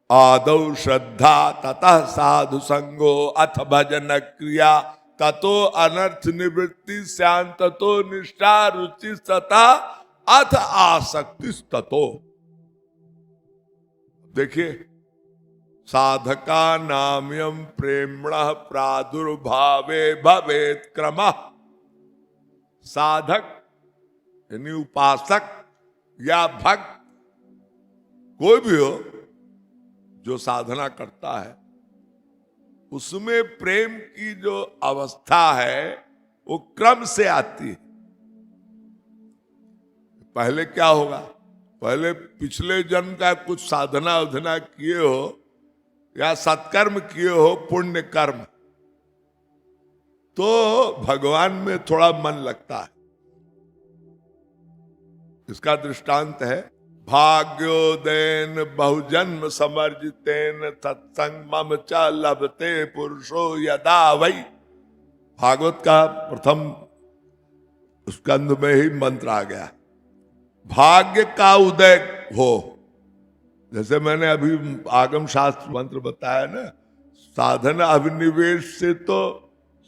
आदौ श्रद्धा ततः साधु संगो अथ भजन क्रिया ततो अनर्थ निवृत्ति शांत ततो निष्ठा रुचि तथा अथ आसक्ति ततो। देखिए, साधका नाम्यम प्रेमणः प्रादुर्भावे भवेत् क्रमः। साधक यानी उपासक या भक्त कोई भी हो जो साधना करता है, उसमें प्रेम की जो अवस्था है वो क्रम से आती है। पहले क्या होगा, पहले पिछले जन्म का कुछ साधना उधना किए हो या सत्कर्म किए हो, पुण्य कर्म, तो भगवान में थोड़ा मन लगता है। इसका दृष्टांत है, भाग्योदयन बहुजन्म समर्जितेन तत्संग मम च लभते पुरुषो यदा वै। भागवत का प्रथम स्कंद में ही मंत्र आ गया, भाग्य का उदय हो। जैसे मैंने अभी आगम शास्त्र मंत्र बताया ना, साधना अभिनिवेश से तो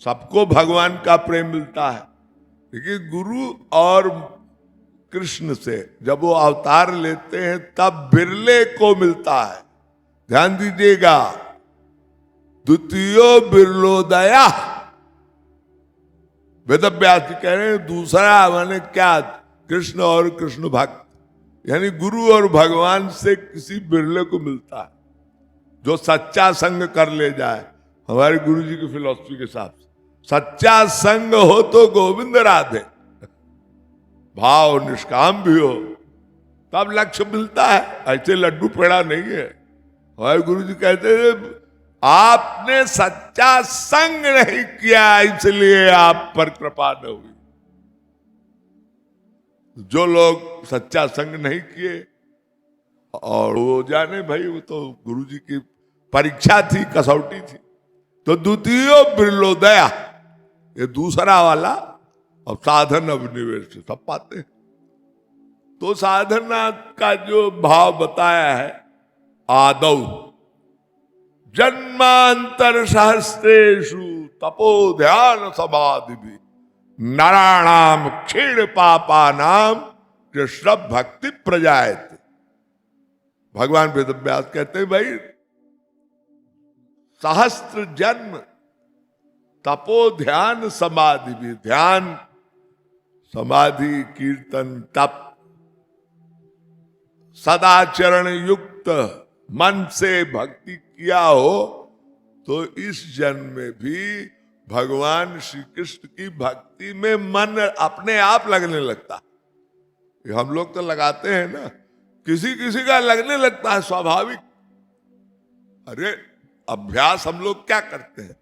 सबको भगवान का प्रेम मिलता है, लेकिन गुरु और कृष्ण से जब वो अवतार लेते हैं तब बिरले को मिलता है। ध्यान दीजिएगा, द्वितीयो बिरलोदया। वेद व्यास जी कह रहे हैं दूसरा माने क्या, कृष्ण और कृष्ण भक्त, यानी गुरु और भगवान से किसी बिरले को मिलता है जो सच्चा संग कर ले जाए। हमारे गुरु जी की फिलॉसफी के हिसाब से सच्चा संग हो तो गोविंद राधे, भाव निष्काम भी हो तब लक्ष्य मिलता है। ऐसे लड्डू पेड़ा नहीं है। हमारे गुरु जी कहते हैं आपने सच्चा संग नहीं किया इसलिए आप पर कृपा न हुई। जो लोग सच्चा संग नहीं किए, और वो जाने भाई, वो तो गुरु जी की परीक्षा थी, कसौटी थी। तो द्वितीय बिरलोदया, ये दूसरा वाला, अब साधन अभिनिवेश से सब पाते हैं। तो साधना का जो भाव बताया है, आदौ जन्मांतर सहस्रेषु तपो ध्यान समाधि भी नराणाम क्षीण पापा नाम कृष्ण भक्ति प्रजायते। भगवान वेद व्यास कहते हैं भाई, सहस्त्र जन्म तपो ध्यान समाधि भी, ध्यान समाधि कीर्तन तप सदाचरण युक्त मन से भक्ति किया हो तो इस जन्म में भी भगवान श्री कृष्ण की भक्ति में मन अपने आप लगने लगता। हम लोग तो लगाते हैं ना, किसी किसी का लगने लगता है स्वाभाविक। अरे अभ्यास हम लोग क्या करते हैं,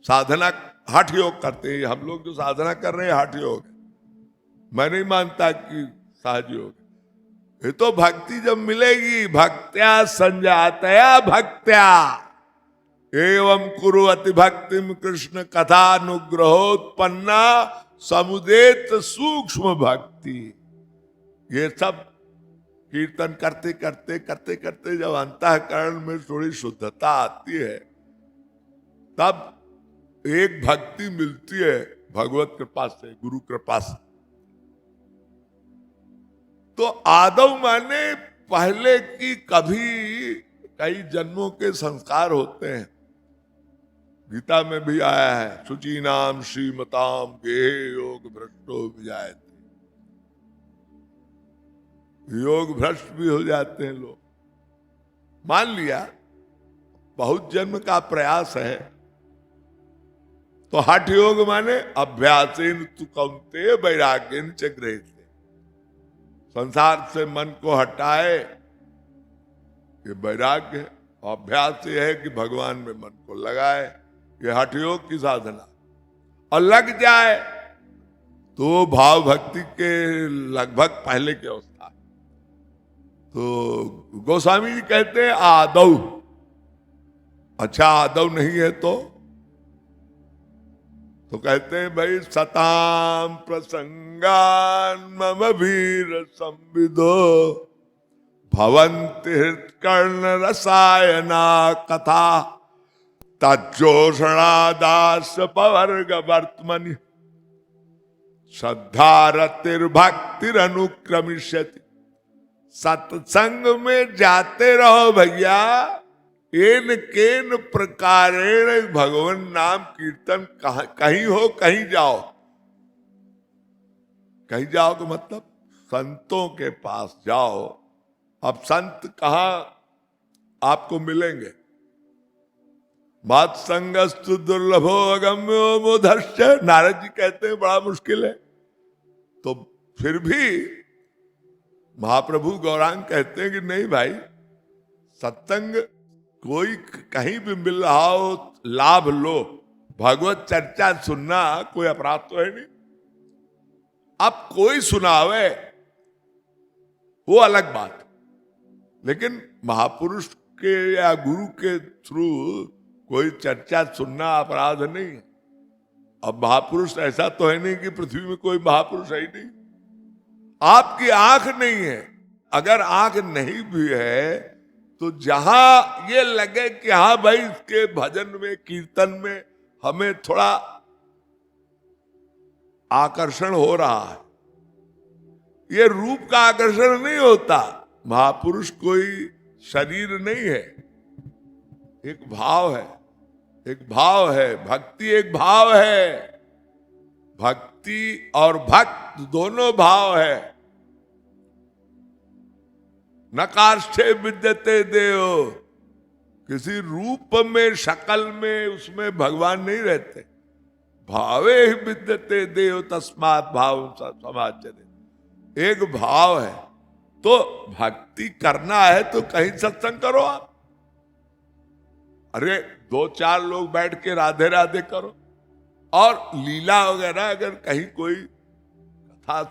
साधना हठ योग करते हैं। हम लोग जो साधना कर रहे हैं हठ योग, मैं नहीं मानता कि सहज योग। ये तो भक्ति जब मिलेगी, भक्त्या संजातया भक्त्या एवं कुरुअति भक्तिम कृष्ण कथानुग्रहोत्पन्ना समुदेत सूक्ष्म भक्ति। ये सब कीर्तन करते करते करते करते जब अंतःकरण में थोड़ी शुद्धता आती है, तब एक भक्ति मिलती है भगवत कृपा से, गुरु कृपा से। तो आदव माने पहले की कभी कई जन्मों के संस्कार होते हैं। गीता में भी आया है, शुचि नाम श्रीमताम गेहे योग भ्रष्टो विजायते। योग भ्रष्ट भी हो जाते हैं लोग। मान लिया बहुत जन्म का प्रयास है, तो हठ योग माने अभ्यासेन तु कौन्तेय वैराग्येन च गृह्यते। संसार से मन को हटाए, ये वैराग्य है। अभ्यास ये है कि भगवान में मन को लगाए, ये हठ योग की साधना। और लग जाए तो भाव भक्ति के लगभग पहले की अवस्था। तो गोस्वामी जी कहते हैं आदौ। अच्छा आदौ नहीं है तो कहते हैं भाई सताम प्रसंगान मम वीर संविदो भवन्ति हृत्कर्ण रसायना कथा तज्जोषणादास पवर्ग वर्तमनि श्रद्धा रतिर्भक्तिरनुक्रमिष्यति। सत्संग में जाते रहो भैया, एन केन प्रकारेण भगवान नाम कीर्तन कहीं हो कहीं जाओ। कहीं जाओ तो मतलब संतों के पास जाओ। अब संत कहाँ आपको मिलेंगे? मत्संगस्तु दुर्लभो अगम्यो मोधश्च, नारद जी कहते हैं बड़ा मुश्किल है। तो फिर भी महाप्रभु गौरांग कहते हैं कि नहीं भाई, सत्संग कोई कहीं भी मिल रहा हो लाभ लो। भगवत चर्चा सुनना कोई अपराध तो है नहीं। अब कोई सुनावे वो अलग बात, लेकिन महापुरुष के या गुरु के थ्रू कोई चर्चा सुनना अपराध नहीं है। अब महापुरुष ऐसा तो है नहीं कि पृथ्वी में कोई महापुरुष है ही नहीं। आपकी आंख नहीं है, अगर आंख नहीं भी है तो जहां ये लगे कि हाँ भाई इसके भजन में कीर्तन में हमें थोड़ा आकर्षण हो रहा है, ये रूप का आकर्षण नहीं होता। महापुरुष कोई शरीर नहीं है, एक भाव है, एक भाव है। भक्ति एक भाव है, भक्ति और भक्त दोनों भाव है। न काष्ठे विद्यते देव, किसी रूप में शक्ल में उसमें भगवान नहीं रहते। भावे ही विद्यते देव तस्मात् भाव समाज्यते, एक भाव है। तो भक्ति करना है तो कहीं सत्संग करो आप। अरे 2-4 लोग बैठ के राधे राधे करो। और लीला वगैरह अगर कहीं कोई कथा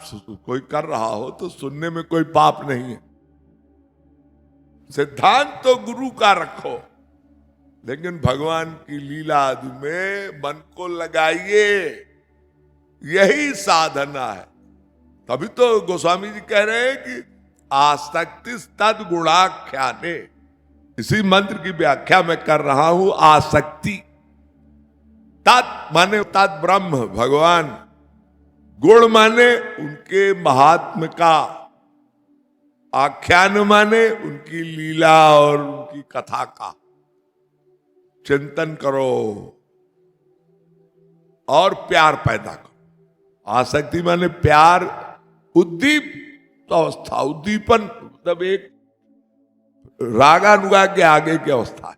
कोई कर रहा हो तो सुनने में कोई पाप नहीं है। सिद्धांत तो गुरु का रखो, लेकिन भगवान की लीला आदि में मन को लगाइए, यही साधना है। तभी तो गोस्वामी जी कह रहे हैं कि आसक्ति तद गुणाख्याने। इसी मंत्र की व्याख्या मैं कर रहा हूं। आसक्ति तत् माने तत् ब्रह्म भगवान, गुण माने उनके महात्म का, आख्यान माने उनकी लीला और उनकी कथा का चिंतन करो और प्यार पैदा करो। आसक्ति माने प्यार, उद्दीप अवस्था, उद्दीपन मतलब एक रागानुगा के आगे की अवस्था है।